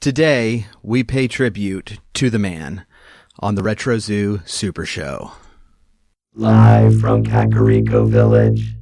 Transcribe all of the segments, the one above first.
Today, we pay tribute to the man on the Retro Zoo Super Show. Live from Kakariko Village.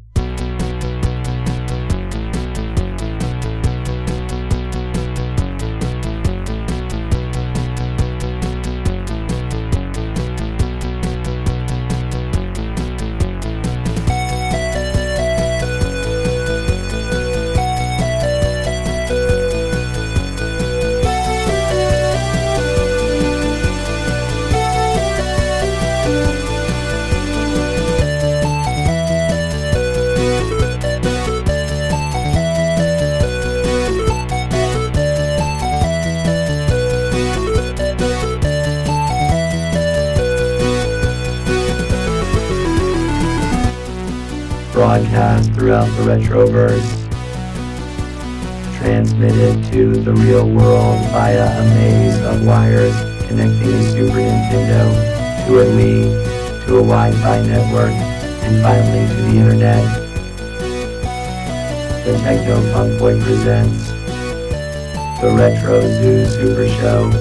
Broadcast throughout the Retroverse, transmitted to the real world via a maze of wires connecting a Super Nintendo to a Wii, to a Wi-Fi network, and finally to the Internet. The Techno Funk Boy presents the Retro Zoo Super Show.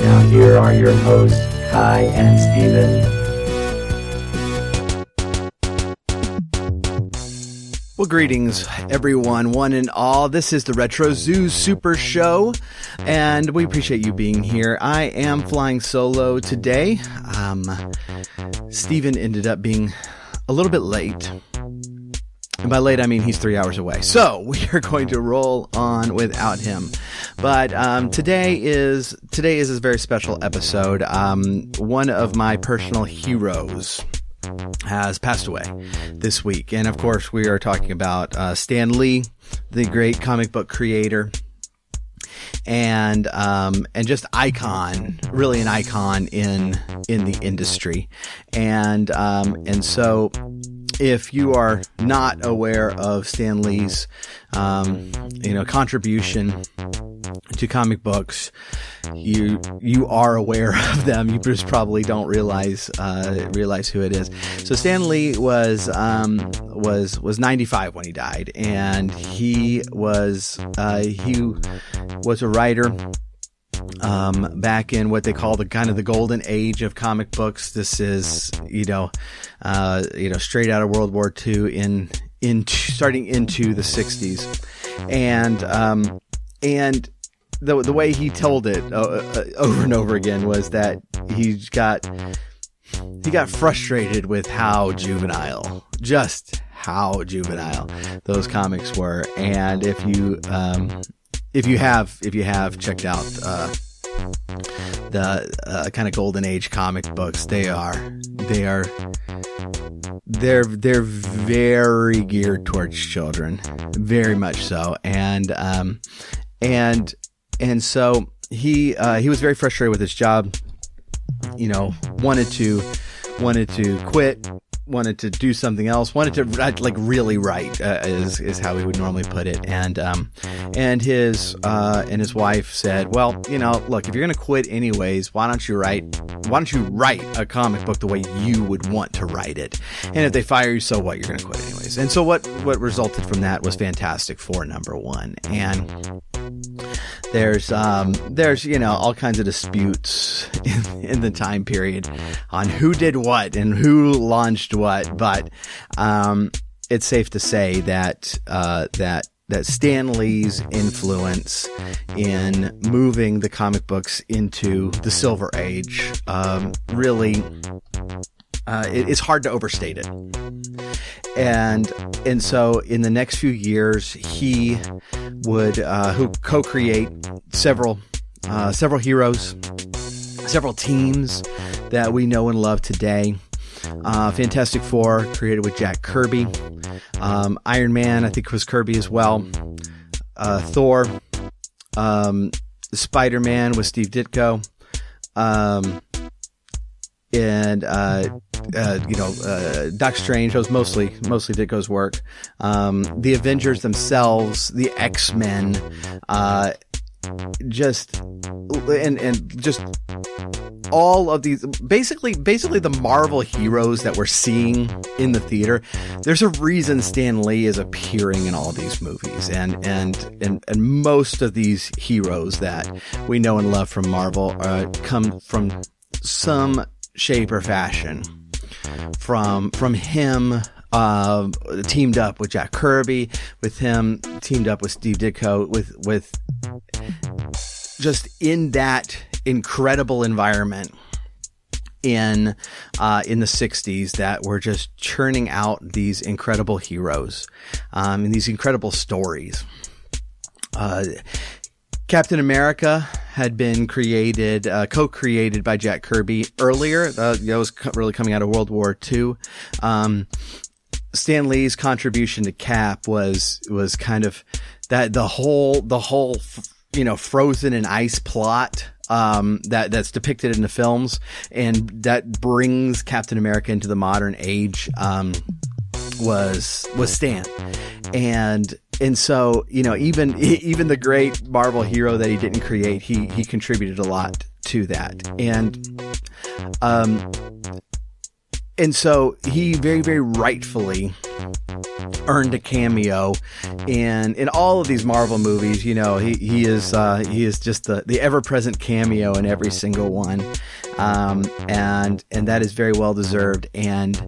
Now here are your hosts, Kai and Steven. Well, greetings, everyone, one and all. This is the Retro Zoo Super Show, and we appreciate you being here. I am flying solo today. Steven ended up being a little bit late. And by late, I mean he's 3 hours away. So we are going to roll on without him. But today is a very special episode. One of my personal heroes has passed away this week. And of course, we are talking about Stan Lee, the great comic book creator. And just icon, really an icon in the industry. And so if you are not aware of Stan Lee's, contribution to comic books, you are aware of them. You just probably don't realize who it is. So Stan Lee was 95 when he died, and he was a writer back in what they call the golden age of comic books. This is straight out of World War II starting into the 60s, and the way he told it over and over again was that he got frustrated with how juvenile those comics were. And if you have checked out the kind of golden age comic books, they're very geared towards children, very much so. And so he was very frustrated with his job, wanted to quit, wanted to do something else, wanted to really write, is how he would normally put it. And his wife said, well, look, if you're going to quit anyways, why don't you write a comic book the way you would want to write it? And if they fire you, so what? You're going to quit anyways. And so what resulted from that was Fantastic Four #1. And there's all kinds of disputes in the time period on who did what and who launched what, but it's safe to say that Stan Lee's influence in moving the comic books into the Silver Age really it's hard to overstate it. And so in the next few years, he would co-create several heroes, several teams that we know and love today. Fantastic Four, created with Jack Kirby. Iron Man, I think, was Kirby as well. Thor. Spider-Man with Steve Ditko. Doc Strange was mostly Ditko's work. The Avengers themselves, the X-Men, just all of these, basically the Marvel heroes that we're seeing in the theater. There's a reason Stan Lee is appearing in all of these movies, and most of these heroes that we know and love from Marvel come from some shape or fashion from him. Teamed up with Jack Kirby, with him teamed up with Steve Ditko, with just in that incredible environment in the 60s that were just churning out these incredible heroes, and these incredible stories. Captain America had been co-created by Jack Kirby earlier. That was really coming out of World War II. Stan Lee's contribution to Cap was kind of that the whole frozen in ice plot that's depicted in the films, and that brings Captain America into the modern age was Stan. And so, even the great Marvel hero that he didn't create, he contributed a lot to that. And so he very, very rightfully earned a cameo in all of these Marvel movies. He is just the ever-present cameo in every single one. And that is very well deserved. And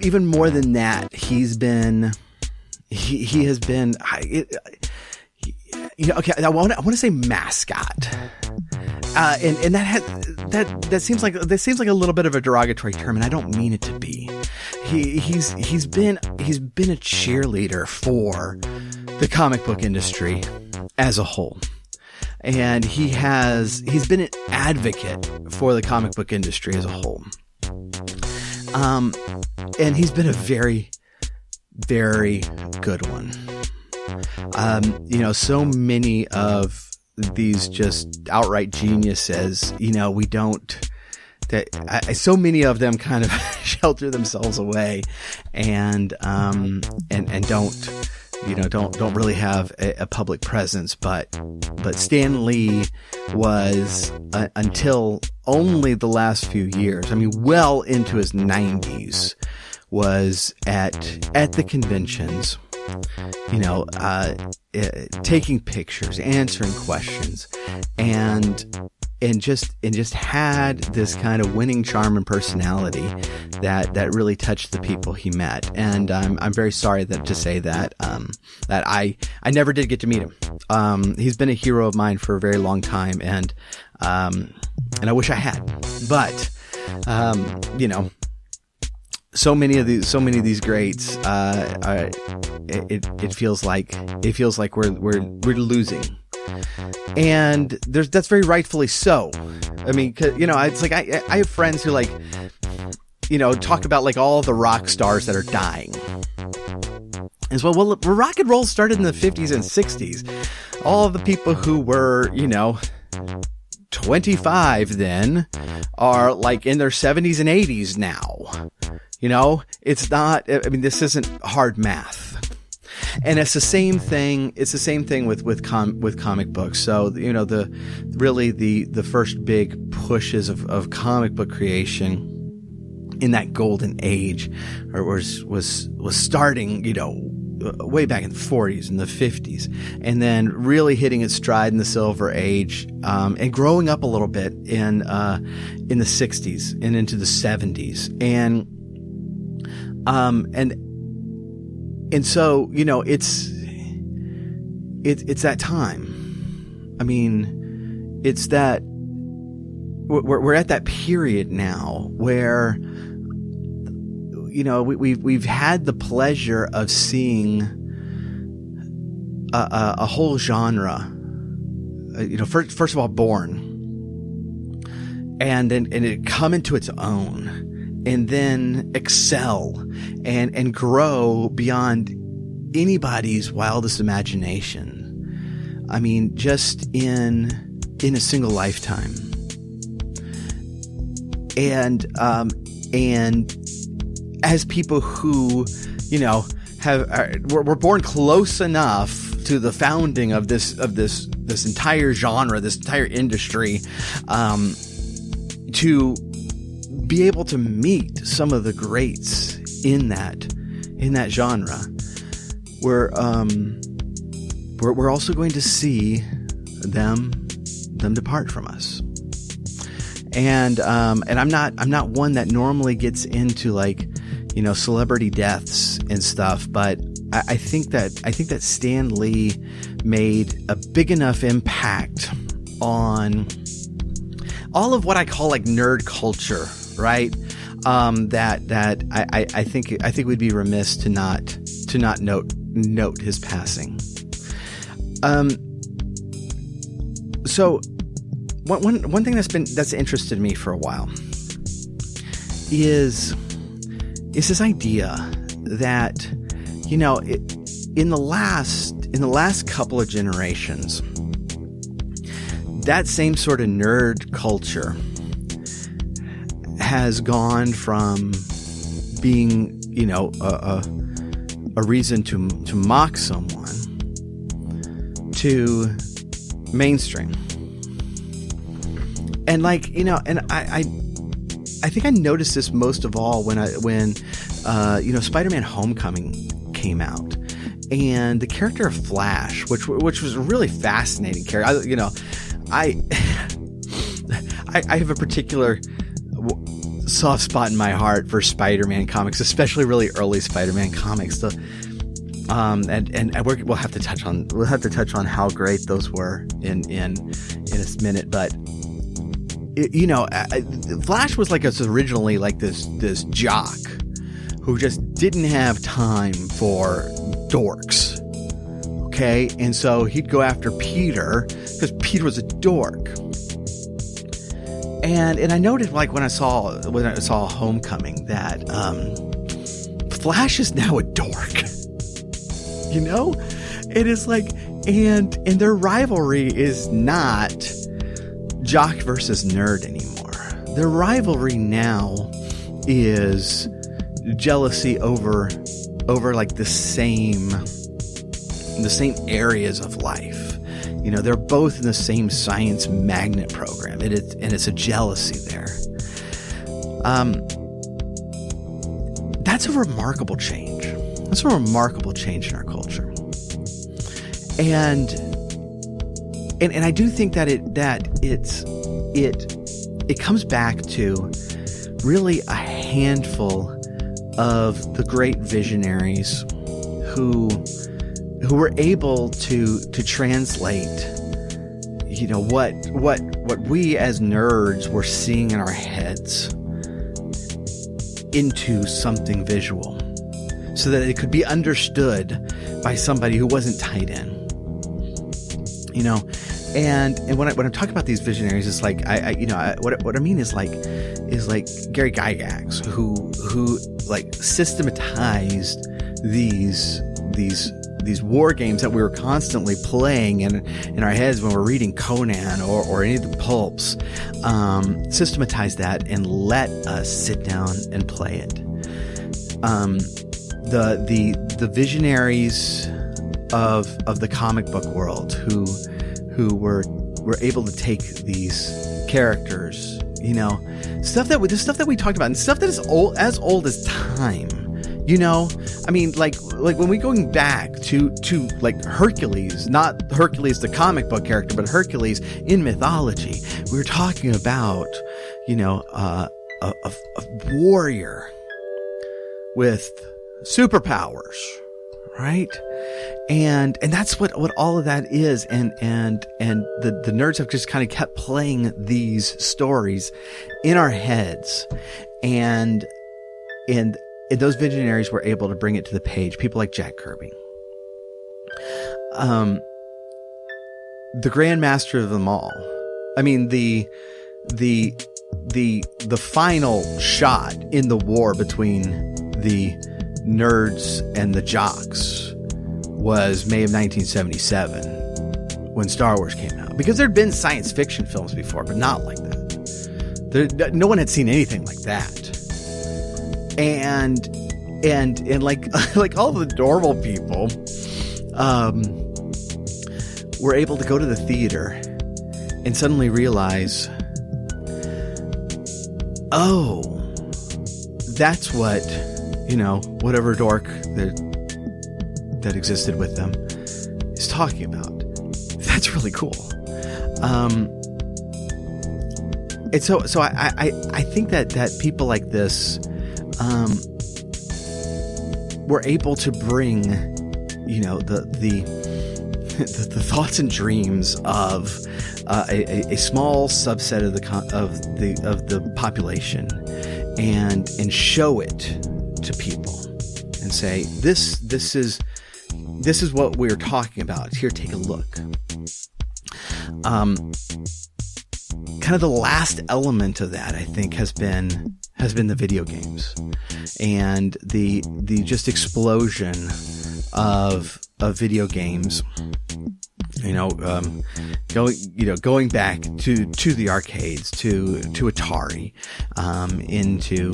even more than that, he has been, okay, I want to say mascot. And that seems like a little bit of a derogatory term, and I don't mean it to be. He's been a cheerleader for the comic book industry as a whole, and he's been an advocate for the comic book industry as a whole. And he's been a very, very good one. So many of these just outright geniuses, so many of them kind of shelter themselves away and don't really have a public presence, but Stan Lee was until only the last few years, well into his 90s, was at the conventions, taking pictures, answering questions, and just had this kind of winning charm and personality that really touched the people he met. And I'm very sorry to say that I never did get to meet him. He's been a hero of mine for a very long time, and I wish I had, but so many of these greats, it feels like we're losing, and that's very rightfully so. It's like I have friends who talk about all the rock stars that are dying. As well, rock and roll started in the 50s and 60s. All of the people who were 25 then are in their 70s and 80s now. It's not, this isn't hard math. And it's the same thing. It's the same thing with comic books. So, the first big pushes of comic book creation in that golden age was starting, way back in the 40s and the 50s, and then really hitting its stride in the Silver Age, and growing up a little bit in the 60s and into the 70s. And so, it's that time. It's that we're at that period now where, we've had the pleasure of seeing a whole genre, first of all, born, and it come into its own, and then excel and grow beyond anybody's wildest imagination. Just in a single lifetime. And as people who, were born close enough to the founding of this this entire genre, this entire industry, to be able to meet some of the greats in that genre. We're also going to see them depart from us. And I'm not one that normally gets into like, celebrity deaths and stuff, but I think that Stan Lee made a big enough impact on all of what I call like nerd culture, right? That I think we'd be remiss to not note his passing. So one thing that's interested me for a while is this idea that, in the last couple of generations, that same sort of nerd culture has gone from being, a reason to mock someone to mainstream. And like, and I think I noticed this most of all when Spider-Man Homecoming came out, and the character of Flash, which was a really fascinating character. I have a particular soft spot in my heart for Spider-Man comics, especially really early Spider-Man comics. So, we'll have to touch on how great those were in a minute, but. Flash was originally like this jock who just didn't have time for dorks. Okay. And so he'd go after Peter because Peter was a dork. And I noted when I saw Homecoming that, Flash is now a dork, it is like, and their rivalry is not jock versus nerd anymore. Their rivalry now is jealousy over like the same areas of life. They're both in the same science magnet program, and it's a jealousy there. That's a remarkable change. That's a remarkable change in our culture. And I do think that it comes back to really a handful of the great visionaries who were able to translate, what we as nerds were seeing in our heads into something visual, so that it could be understood by somebody who wasn't tied in. And when I'm talking about these visionaries, it's like what I mean is like Gary Gygax, who like systematized these war games that we were constantly playing in our heads when we're reading Conan or any of the pulps, systematized that and let us sit down and play it. The visionaries of the comic book world who were able to take these characters, the stuff that we talked about, and stuff that is as old as time. I mean, like when we going back to like Hercules, not Hercules the comic book character, but Hercules in mythology, we were talking about, a warrior with superpowers, right? And that's what all of that is. And the nerds have just kind of kept playing these stories in our heads, and those visionaries were able to bring it to the page. People like Jack Kirby, the grandmaster of them all. I mean, the final shot in the war between the nerds and the jocks was May of 1977 when Star Wars came out, because there'd been science fiction films before, but not like that. No one had seen anything like that. And like all the normal people were able to go to the theater and suddenly realize, oh, that's what, whatever dork that existed with them is talking about. That's really cool. And so I think that people like this were able to bring, the thoughts and dreams of a small subset of the population, and show it to people and say, this is what we're talking about. Here, take a look. Kind of the last element of that, I think, has been the video games, and the just explosion of video games. Going back to the arcades, to Atari, into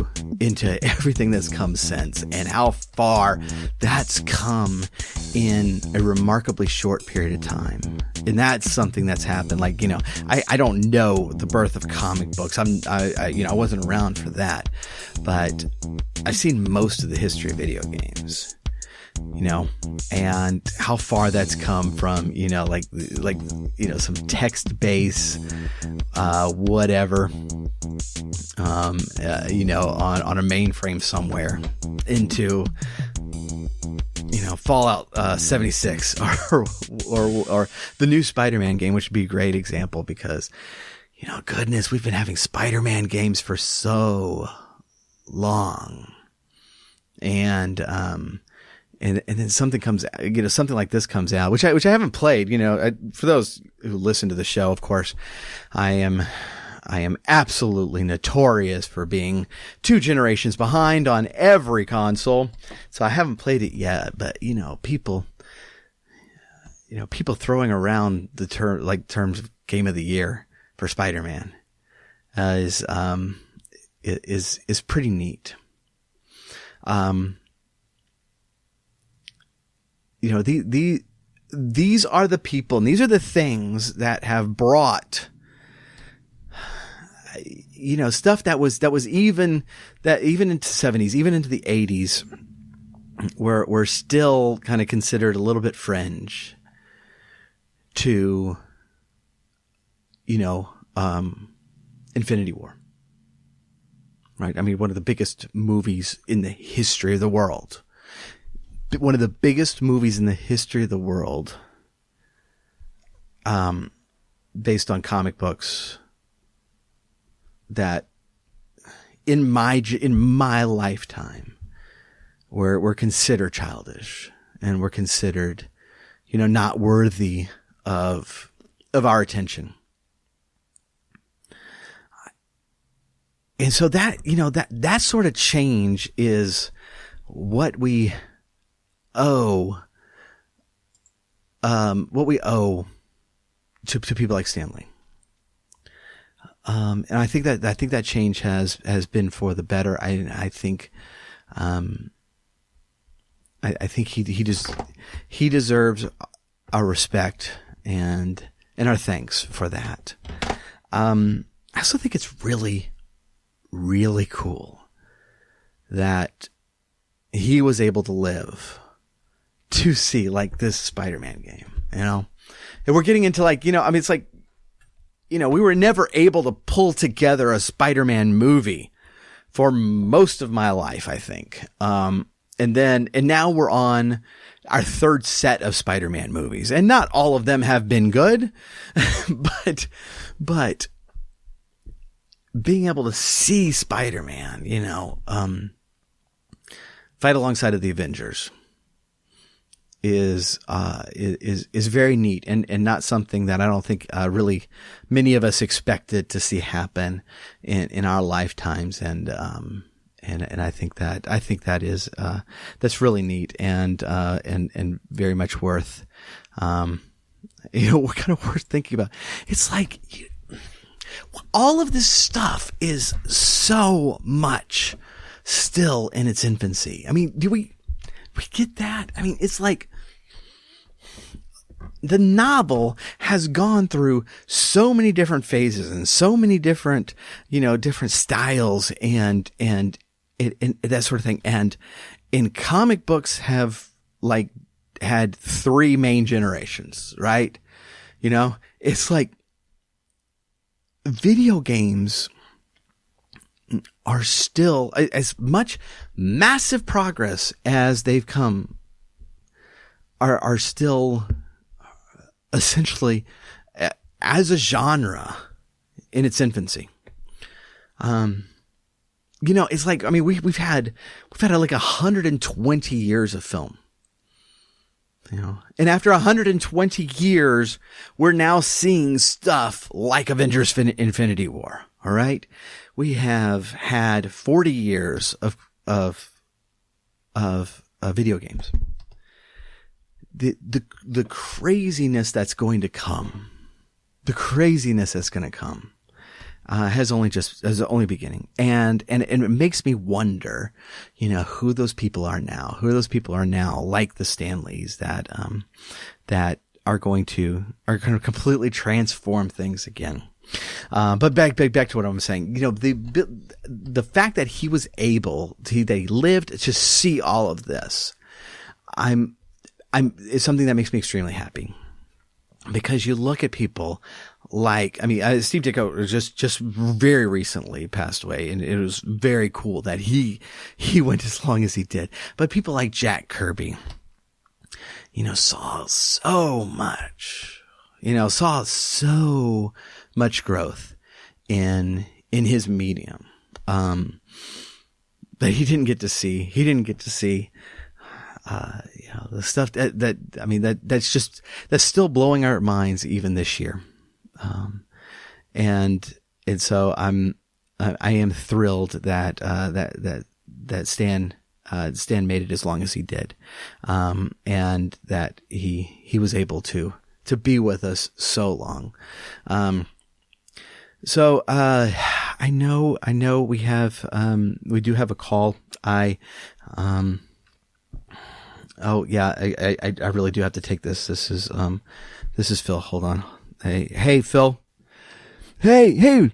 everything that's come since, and how far that's come in a remarkably short period of time. And that's something that's happened. Like, I don't know the birth of comic books. I wasn't around for that, but I've seen most of the history of video games. And how far that's come from, some text-based, whatever, on a mainframe somewhere into, Fallout 76 or the new Spider-Man game, which would be a great example because, goodness, we've been having Spider-Man games for so long. And then something comes, something like this comes out, which I haven't played. For those who listen to the show, of course, I am absolutely notorious for being 2 generations behind on every console. So I haven't played it yet, but people throwing around the terms of game of the year for Spider-Man is pretty neat. These are the people, and these are the things that have brought, stuff that was even into the 70s, even into the 80s, were still kind of considered a little bit fringe to, Infinity War. Right? I mean, one of the biggest movies in the history of the world. One of the biggest movies in the history of the world, based on comic books, that in my lifetime were considered childish and were considered, not worthy of our attention. And so that, that sort of change is what we owe to people like Stanley. And I think that change has been for the better. I think he deserves our respect and our thanks for that. I also think it's really, really cool that he was able to live to see this Spider-Man game, and we're getting into it's like, we were never able to pull together a Spider-Man movie for most of my life, I think. And now we're on our 3rd set of Spider-Man movies, and not all of them have been good, but being able to see Spider-Man, fight alongside of the Avengers is very neat and not something that I don't think really many of us expected to see happen in our lifetimes, and I think that is that's really neat and very much worth kind of worth thinking about. It's like all of this stuff is so much still in its infancy. I mean, do we get that? I mean, it's like, the novel has gone through so many different phases and so many different, different styles and that sort of thing. And in comic books have like had three main generations, right? It's like video games are still as much massive progress as they've come are still essentially as a genre in its infancy. It's like, we've had like 120 years of film, and after 120 years, we're now seeing stuff like Avengers Infinity War. All right. We have had 40 years of video games. The craziness that's going to come, has only beginning. And it makes me wonder, who those people are now, like the Stanleys that are going to completely transform things again. But back to what I'm saying, the fact that he was able to, that he lived to see all of this, is something that makes me extremely happy, because you look at people like, Steve Ditko just very recently passed away, and it was very cool that he went as long as he did. But people like Jack Kirby, saw so much growth in his medium, that he didn't get to see. The stuff that's still blowing our minds even this year. And so I am thrilled that Stan made it as long as he did. And that he was able to be with us so long. So I know we do have a call. Oh yeah, I really do have to take this. This is Phil. Hold on. Hey, Phil. Hey,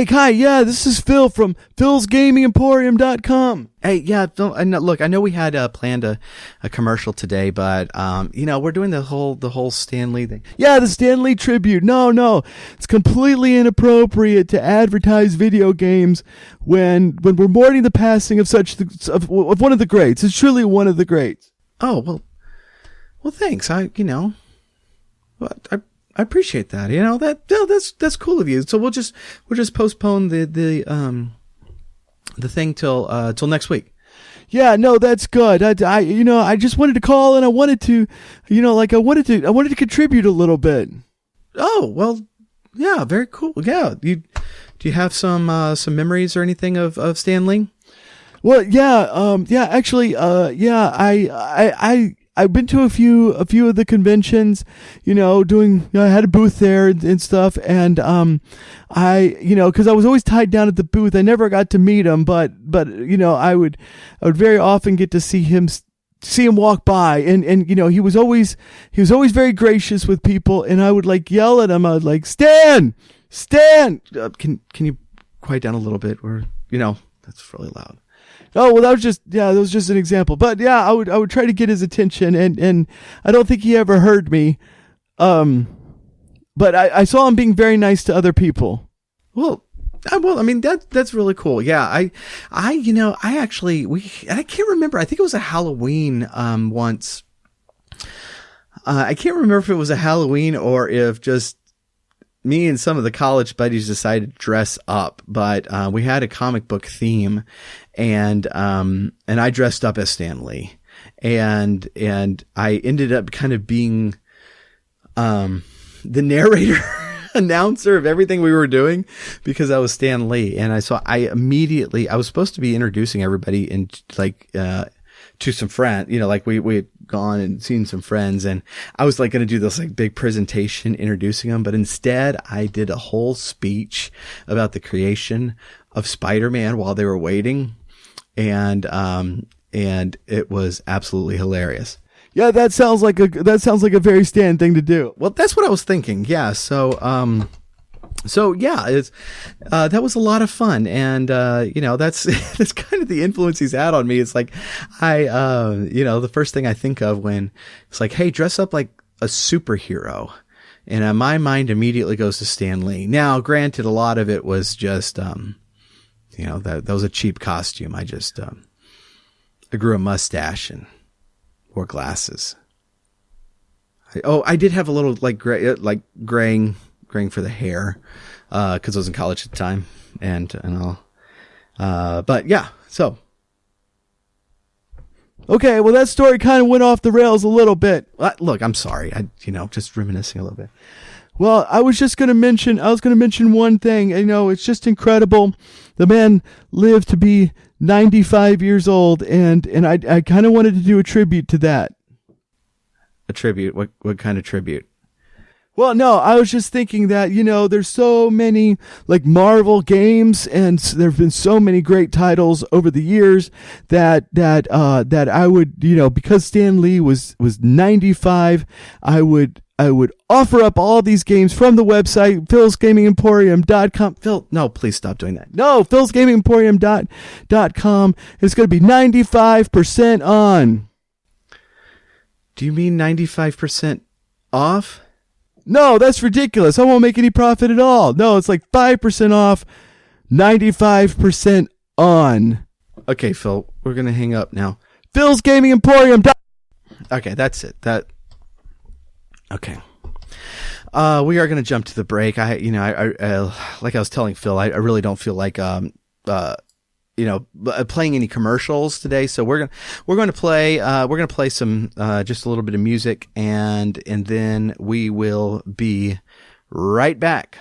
Kai. Yeah, this is Phil from philsgamingemporium.com. Hey, yeah, Phil, look, I know we had planned a commercial today, but we're doing the whole Stan Lee thing. Yeah, the Stan Lee tribute. No, it's completely inappropriate to advertise video games when we're mourning the passing of of one of the greats. It's truly one of the greats. Oh, well, thanks. I appreciate that. That's cool of you. So we'll just postpone the thing till next week. Yeah, no, that's good. I just wanted to call, and I wanted to, I wanted to contribute a little bit. Oh, well, yeah, very cool. Yeah. Do you have some memories or anything of Stan Lee? Well, yeah, actually, I've been to a few of the conventions, I had a booth there and stuff. And, cause I was always tied down at the booth. I never got to meet him, but, I would very often get to see him walk by, and, he was always very gracious with people. And I would like yell at him. I would like, Stan, can you quiet down a little bit, or, that's really loud. Oh, well, that was just an example. But yeah, I would try to get his attention, and I don't think he ever heard me. But I saw him being very nice to other people. Well, that's really cool. Yeah. I can't remember. I think it was a Halloween, once. I can't remember if it was a Halloween or if just me and some of the college buddies decided to dress up, but we had a comic book theme, and I dressed up as Stan Lee, and I ended up kind of being the narrator announcer of everything we were doing, because I was Stan Lee. And I was supposed to be introducing everybody in to some friends, we had gone and seen some friends, and I was going to do this big presentation introducing them, but instead I did a whole speech about the creation of Spider-Man while they were waiting. And it was absolutely hilarious. Yeah, that sounds like a very Stan thing to do. Well, that's what I was thinking. Yeah. So yeah, it's that was a lot of fun, and that's that's kind of the influence he's had on me. It's like the first thing I think of when it's like, hey, dress up like a superhero, and my mind immediately goes to Stan Lee. Now, granted, a lot of it was just that was a cheap costume. I just I grew a mustache and wore glasses. I did have a little graying for the hair, cause I was in college at the time and all. But yeah, so. Okay. Well, that story kind of went off the rails a little bit. Look, I'm sorry. Just reminiscing a little bit. Well, I was going to mention one thing. It's just incredible. The man lived to be 95 years old, and I kind of wanted to do a tribute to that. A tribute? What kind of tribute? Well, no, I was just thinking that, there's so many like Marvel games, and there've been so many great titles over the years that I would, because Stan Lee was 95, I would offer up all these games from the website, philsgamingemporium.com. Phil, no, please stop doing that. No, philsgamingemporium.com. It's going to be 95% on. Do you mean 95% off? No, that's ridiculous. I won't make any profit at all. No, it's like 5% off, 95% on. Okay, Phil, we're going to hang up now. philsgamingemporium.com. Okay, that's it. Okay. We are going to jump to the break. I like I was telling Phil, I really don't feel like, playing any commercials today. So we're going to play some, just a little bit of music, and then we will be right back.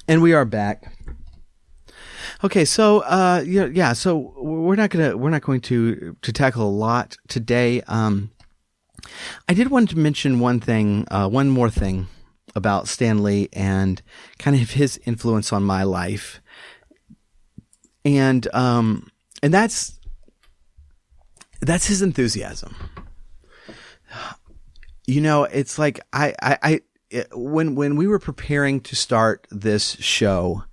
And we are back. Okay, so so we're not going to tackle a lot today. I did want to mention one more thing about Stan Lee and kind of his influence on my life. And that's his enthusiasm. You know, it's like when we were preparing to start this show,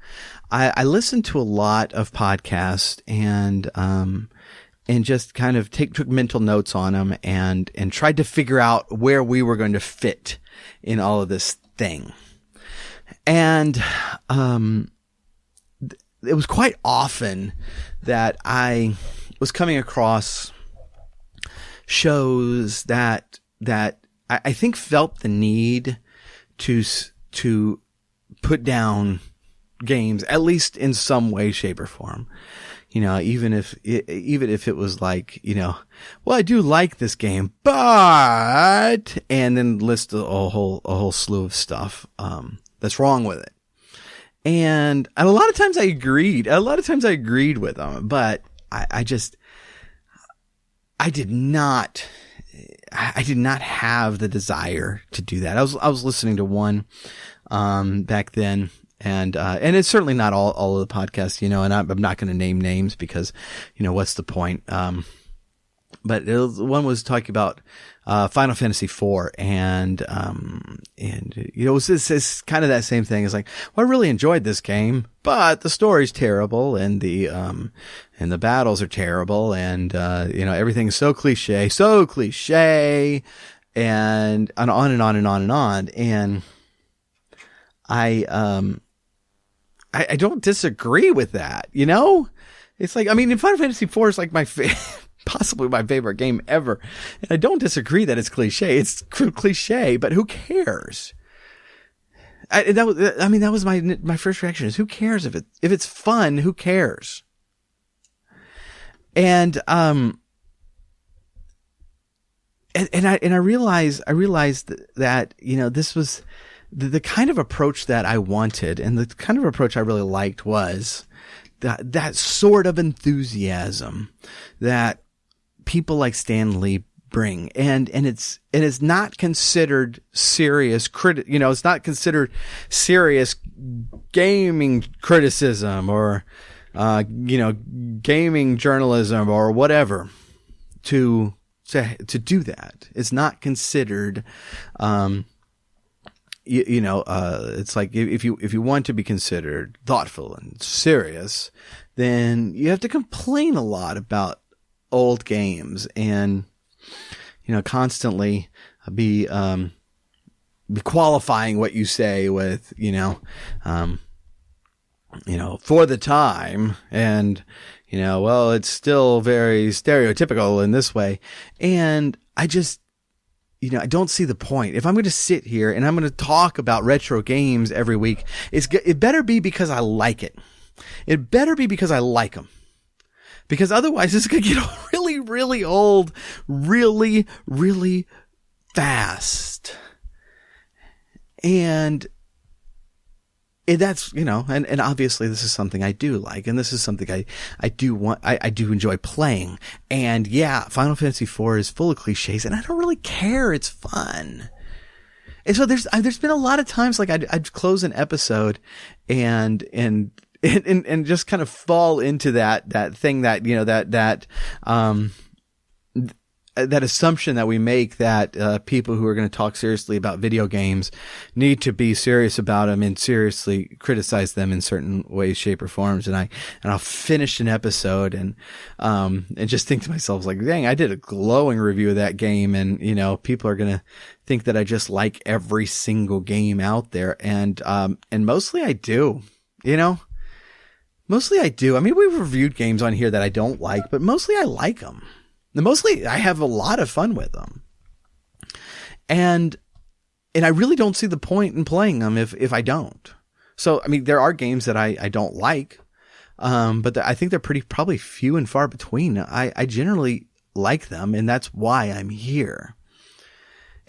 I listened to a lot of podcasts and just kind of took mental notes on them and tried to figure out where we were going to fit in all of this thing. And it was quite often that I was coming across shows that I think felt the need to put down games, at least in some way, shape, or form. You know, even if it was like, you know, well, I do like this game, but, and then list a whole slew of stuff that's wrong with it. And a lot of times I agreed. With them, but I did not have the desire to do that. I was listening to one back then. And it's certainly not all of the podcasts, you know, and I'm not going to name names because, you know, what's the point? But one was talking about, Final Fantasy IV and, you know, it's kind of that same thing. It's like, well, I really enjoyed this game, but the story's terrible and the battles are terrible and, you know, everything's so cliche and on and on and on and on. And I don't disagree with that, you know? It's like, I mean, Final Fantasy IV is like possibly my favorite game ever. And I don't disagree that it's cliche. It's cliche, but who cares? That was my first reaction is who cares if it's fun, who cares? And I realized that, you know, this was the kind of approach that I wanted and the kind of approach I really liked was that sort of enthusiasm that people like Stan Lee bring. And it is not considered serious it's not considered serious gaming criticism or, gaming journalism or whatever to do that. It's not considered, it's like if you want to be considered thoughtful and serious, then you have to complain a lot about old games and, you know, constantly be qualifying what you say with, for the time and, well, it's still very stereotypical in this way. And I just, I don't see the point. If I'm going to sit here and I'm going to talk about retro games every week, it better be because I like it. It better be because I like them. Because otherwise it's going to get really, really old, really, really fast. And that's, and obviously this is something I do like, and this is something I do enjoy playing. And yeah, Final Fantasy IV is full of cliches, and I don't really care. It's fun. And so there's been a lot of times like I'd close an episode and just kind of fall into that thing that, that assumption that we make that people who are going to talk seriously about video games need to be serious about them and seriously criticize them in certain ways, shape, or forms. And I'll finish an episode and just think to myself, like, dang, I did a glowing review of that game, and people are going to think that I just like every single game out there, and mostly I do, Mostly I do. I mean, we've reviewed games on here that I don't like, but mostly I like them. Mostly I have a lot of fun with them. And I really don't see the point in playing them if I don't. So, I mean, there are games that I don't like, but I think they're probably few and far between. I generally like them, and that's why I'm here.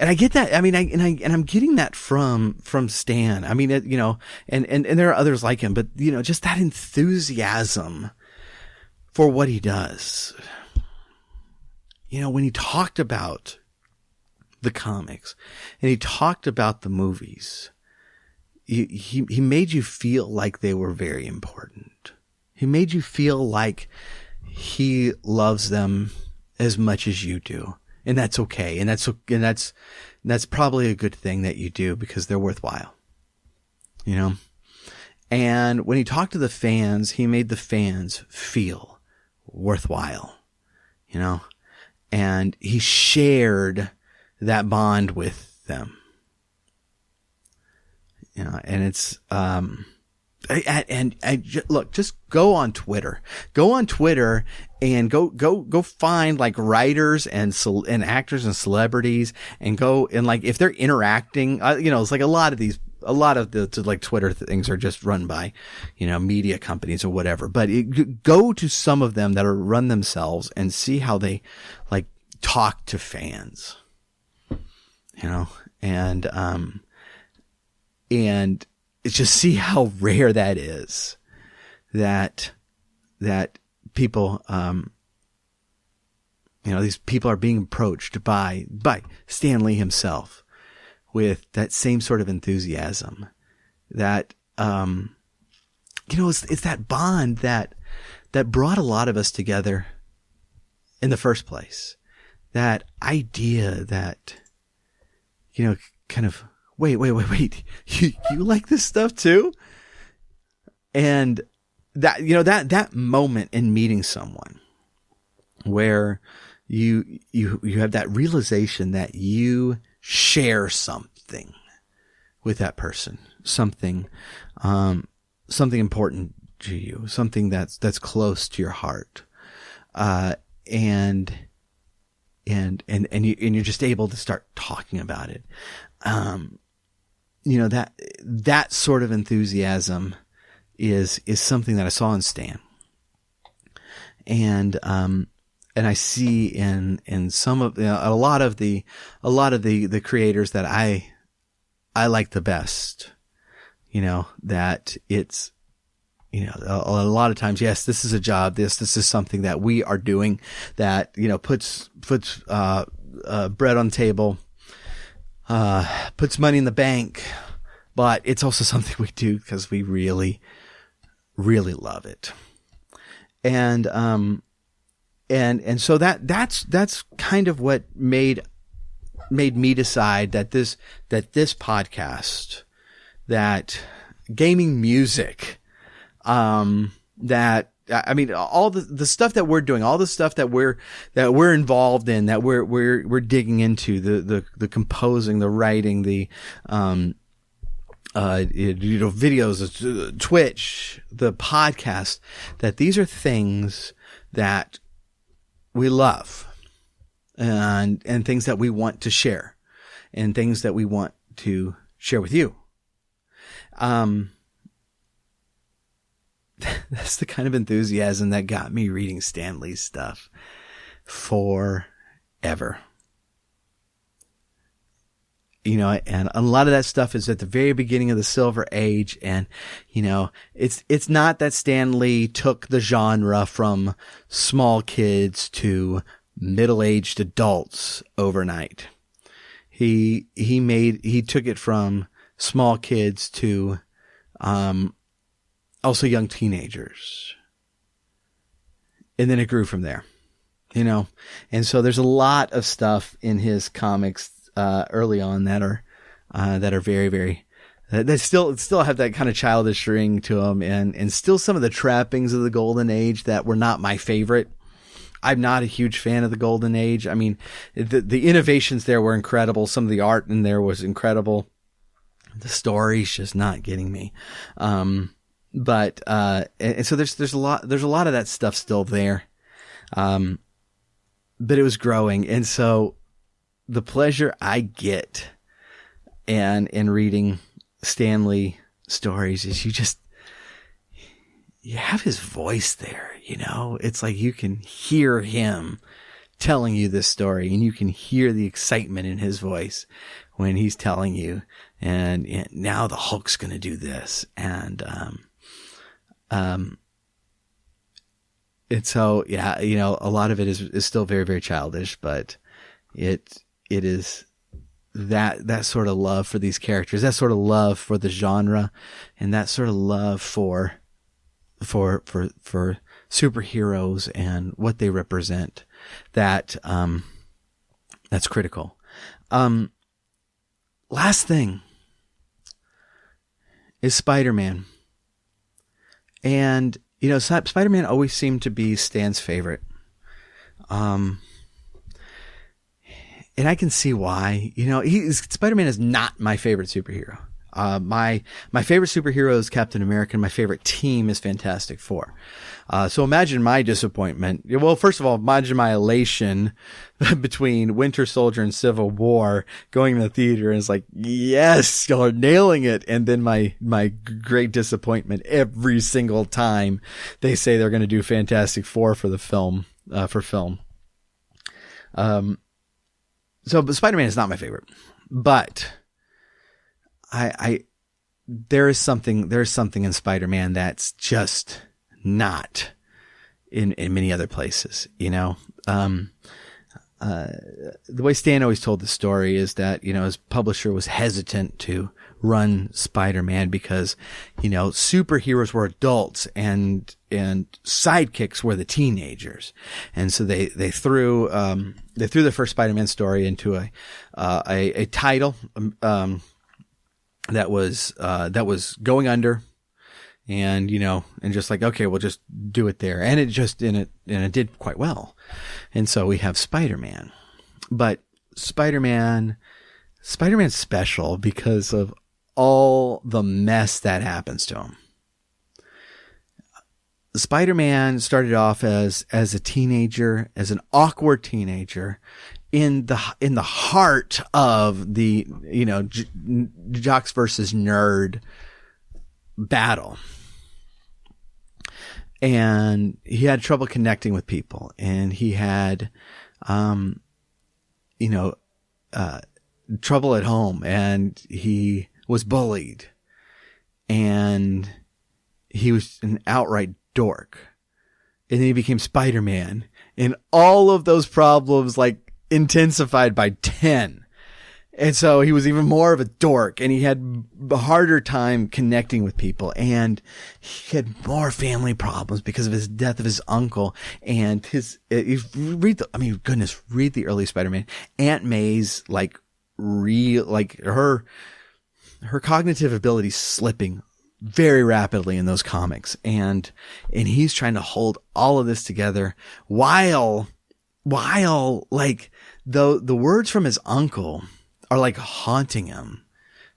I get that. I mean, I'm getting that from Stan. I mean, you know, and there are others like him, but you know, just that enthusiasm for what he does. You know, when he talked about the comics and he talked about the movies, he made you feel like they were very important. He made you feel like he loves them as much as you do. And that's okay. And that's probably a good thing that you do because they're worthwhile, you know? And when he talked to the fans, he made the fans feel worthwhile, you know? And he shared that bond with them, you know, and it's, look, just go on Twitter and go find like writers and actors and celebrities and go and like, if they're interacting, you know, it's like a lot of the like Twitter things are just run by, you know, media companies or whatever, but go to some of them that are run themselves and see how they like talk to fans, you know, and it's just see how rare that is, that people, you know, these people are being approached by Stan Lee himself with that same sort of enthusiasm that, you know, it's that bond that brought a lot of us together in the first place. That idea that, you know, kind of, wait. You like this stuff too? And that, you know, that moment in meeting someone where you have that realization that you share something with that person, something important to you, something that's close to your heart. And you're just able to start talking about it. You know, that sort of enthusiasm is something that I saw in Stan. And I see in some of, you know, a lot of the creators that I like the best, you know, that it's, you know, a lot of times, yes, this is a job. This is something that we are doing that, you know, puts bread on the table, puts money in the bank, but it's also something we do because we really, really love it. And so that's kind of what made me decide that this podcast, that gaming music, that, I mean, all the stuff that we're doing, all the stuff that we're involved in, that we're digging into, the composing, the writing, the, you know, videos, Twitch, the podcast, that these are things that we love and things that we want to share and things that we want to share with you. That's the kind of enthusiasm that got me reading Stan Lee's stuff forever. You know, and a lot of that stuff is at the very beginning of the Silver Age. And, you know, it's not that Stan Lee took the genre from small kids to middle-aged adults overnight. He took it from small kids to, also young teenagers. And then it grew from there, you know? And so there's a lot of stuff in his comics, early on that are very, very, that still have that kind of childish ring to them and still some of the trappings of the Golden Age that were not my favorite. I'm not a huge fan of the Golden Age. I mean, the innovations there were incredible. Some of the art in there was incredible. The story's just not getting me. But and so there's a lot of that stuff still there. But it was growing. And so the pleasure I get in reading Stan Lee stories is you have his voice there, you know, it's like you can hear him telling you this story, and you can hear the excitement in his voice when he's telling you, and now the Hulk's going to do this. And so, yeah, you know, a lot of it is still very, very childish, but it is that sort of love for these characters, that sort of love for the genre, and that sort of love for superheroes and what they represent, that's critical. Last thing is Spider-Man. And, you know, Spider-Man always seemed to be Stan's favorite. And I can see why. You know, Spider-Man is not my favorite superhero. My favorite superhero is Captain America, and my favorite team is Fantastic Four. So imagine my disappointment. Well, first of all, imagine my elation between Winter Soldier and Civil War, going to the theater, and it's like, yes, y'all are nailing it. And then my great disappointment every single time they say they're going to do Fantastic Four for the film, but Spider-Man is not my favorite, but there is something in Spider-Man that's just not in many other places, you know. The way Stan always told the story is that, you know, his publisher was hesitant to run Spider-Man because, you know, superheroes were adults and sidekicks were the teenagers. And so they threw the first Spider-Man story into a title, that was going under, and, you know, and just like, okay, we'll just do it there. And it did quite well. And so we have Spider-Man, but Spider-Man's special because of all the mess that happens to him. Spider-Man started off as a teenager, as an awkward teenager, in the heart of the, you know, jocks versus nerd battle. And he had trouble connecting with people, and he had, trouble at home, and he was bullied, and he was an outright dork. And then he became Spider-Man, and all of those problems, like, intensified by 10. And so he was even more of a dork, and he had a harder time connecting with people, and he had more family problems because of his death of his uncle. And read the early Spider-Man. Aunt May's her cognitive ability slipping very rapidly in those comics. And he's trying to hold all of this together while like the words from his uncle are like haunting him.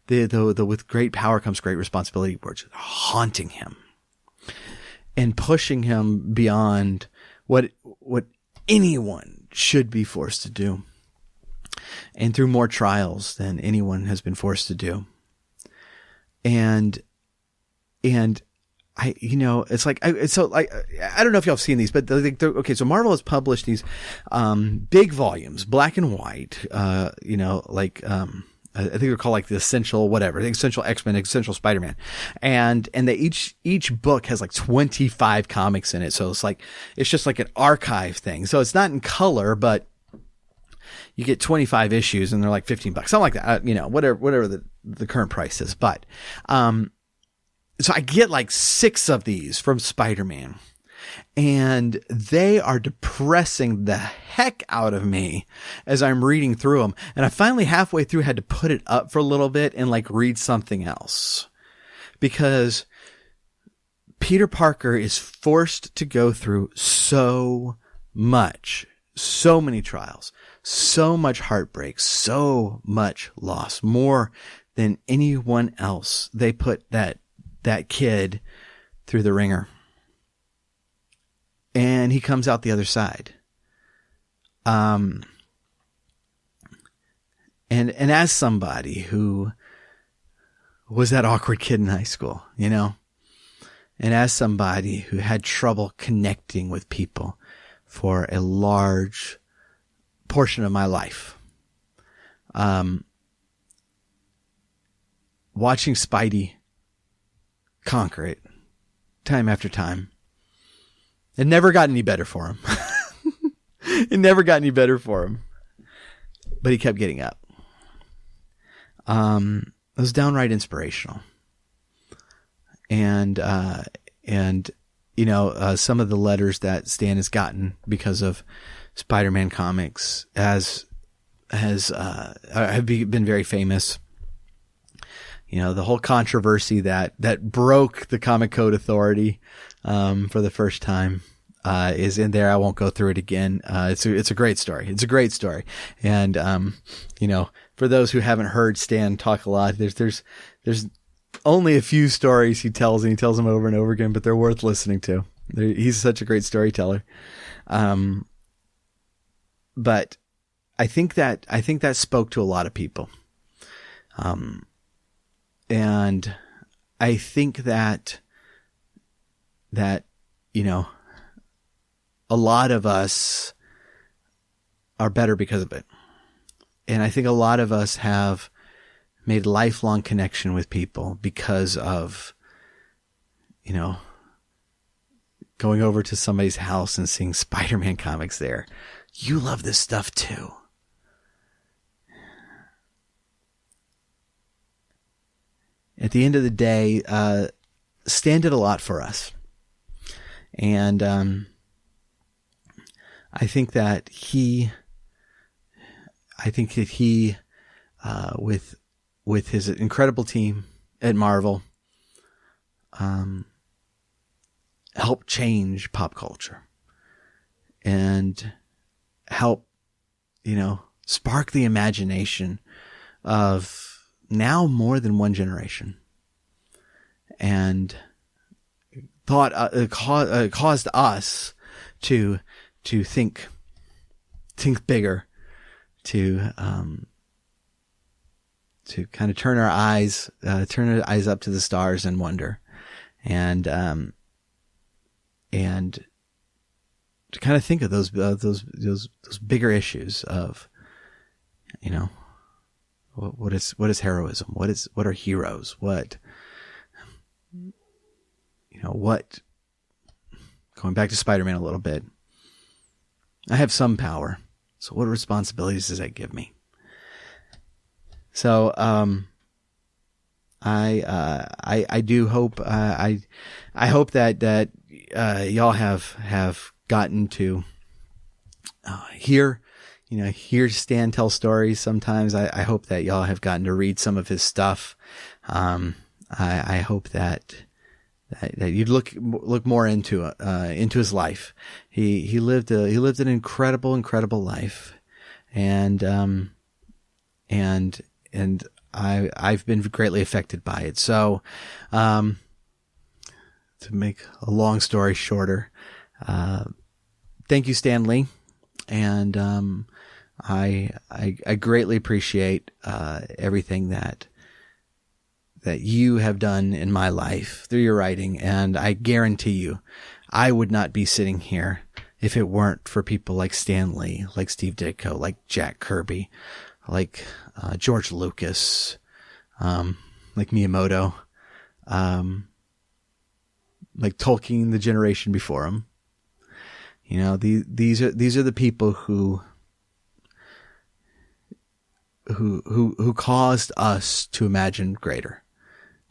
The with great power comes great responsibility words are haunting him and pushing him beyond what anyone should be forced to do, and through more trials than anyone has been forced to do. And it's like, I don't know if y'all have seen these, but okay, so Marvel has published these, big volumes, black and white, I think they're called like the Essential whatever, the Essential X-Men, Essential Spider-Man. And they each book has like 25 comics in it. So it's just like an archive thing. So it's not in color, but you get 25 issues and they're like $15, something like that, whatever the current price is. But, so I get like 6 of these from Spider-Man, and they are depressing the heck out of me as I'm reading through them. And I finally halfway through had to put it up for a little bit and like read something else, because Peter Parker is forced to go through so many trials, so much heartbreak, so much loss, more than anyone else. They put that kid through the ringer, and he comes out the other side. And as somebody who was that awkward kid in high school, and as somebody who had trouble connecting with people for a large portion of my life. Watching Spidey conquer it time after time. It never got any better for him. It never got any better for him. But he kept getting up. It was downright inspirational. And you know, some of the letters that Stan has gotten because of Spider-Man comics have been very famous. You know, the whole controversy that broke the Comic Code Authority for the first time is in there. I won't go through it again. It's a great story. It's a great story. And you know, for those who haven't heard Stan talk a lot, there's only a few stories he tells, and he tells them over and over again, but they're worth listening to. He's such a great storyteller. But I think that spoke to a lot of people. And I think that, you know, a lot of us are better because of it. And I think a lot of us have made lifelong connection with people because of, you know, going over to somebody's house and seeing Spider-Man comics there. You love this stuff too. At the end of the day, Stan did a lot for us. And I think that he with his incredible team at Marvel, helped change pop culture and help, you know, spark the imagination of now more than one generation, and caused us to think bigger, to kind of turn our eyes up to the stars and wonder, and to kind of think of those bigger issues of, you know, what is heroism? What are heroes? What, you know, what, going back to Spider-Man a little bit, I have some power. So what responsibilities does that give me? So, I do hope, I hope that y'all have gotten to, hear Stan tell stories sometimes. I hope that y'all have gotten to read some of his stuff. I hope that you'd look more into his life. He lived an incredible life. And I've been greatly affected by it. So, to make a long story shorter, thank you, Stan Lee. And, I greatly appreciate, everything that you have done in my life through your writing. And I guarantee you, I would not be sitting here if it weren't for people like Stan Lee, like Steve Ditko, like Jack Kirby, like, George Lucas, like Miyamoto, like Tolkien, the generation before him. You know, these are the people who caused us to imagine greater.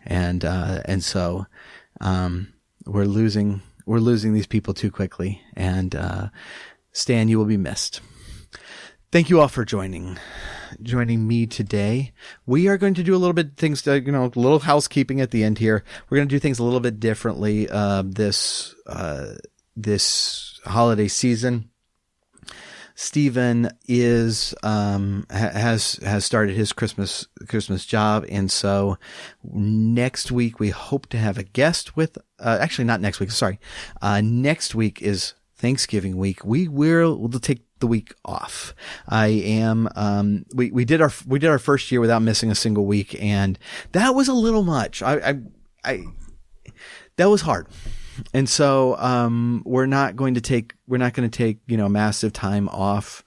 And so, we're losing these people too quickly. And, Stan, you will be missed. Thank you all for joining me today. We are going to do a little bit things to, a little housekeeping at the end here. We're going to do things a little bit differently, this holiday season. Stephen has started his Christmas job. And so next week we hope to have a guest with, actually not next week. Sorry. Next week is Thanksgiving week. We'll take the week off. We did our first year without missing a single week, and that was a little much. That was hard. And so, we're not going to take, massive time off,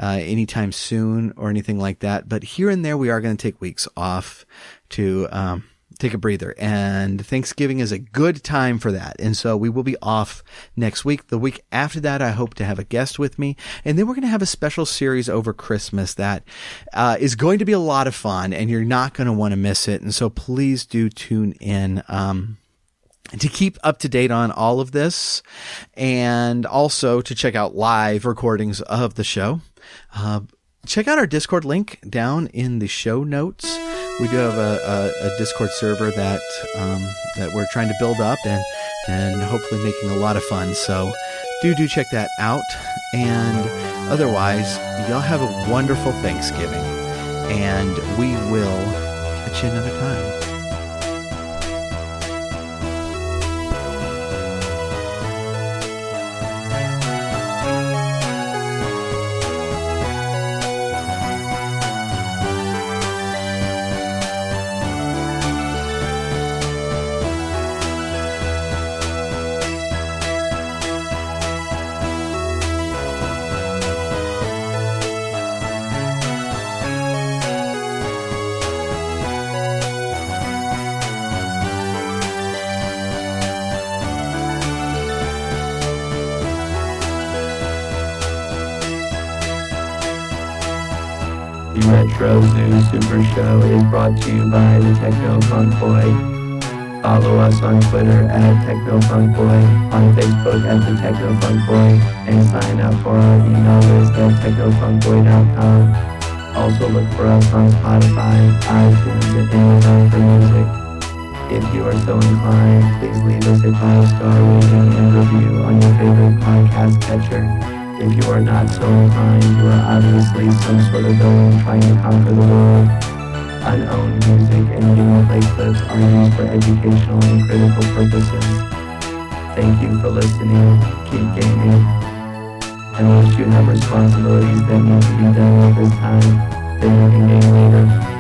anytime soon or anything like that. But here and there, we are going to take weeks off to, take a breather, and Thanksgiving is a good time for that. And so we will be off next week. The week after that, I hope to have a guest with me, and then we're going to have a special series over Christmas that is going to be a lot of fun, and you're not going to want to miss it. And so please do tune in to keep up to date on all of this, and also to check out live recordings of the show. Check out our Discord link down in the show notes. We do have a Discord server that we're trying to build up and hopefully making a lot of fun. So do check that out. And otherwise, y'all have a wonderful Thanksgiving, and we will catch you another time. The Retro Zoo Super Show is brought to you by the Techno Funk Boy. Follow us on Twitter at Techno Funk Boy, on Facebook at the Techno Funk Boy, and sign up for our email list at technofunkboy.com. Also look for us on Spotify, iTunes, and Amazon for music. If you are so inclined, please leave us a 5-star rating and review on your favorite podcast catcher. If you are not so inclined, you are obviously some sort of villain trying to conquer the world. Unowned music and gameplay clips are used for educational and critical purposes. Thank you for listening, keep gaming, and once you have responsibilities that need to be done at this time, then you can game later.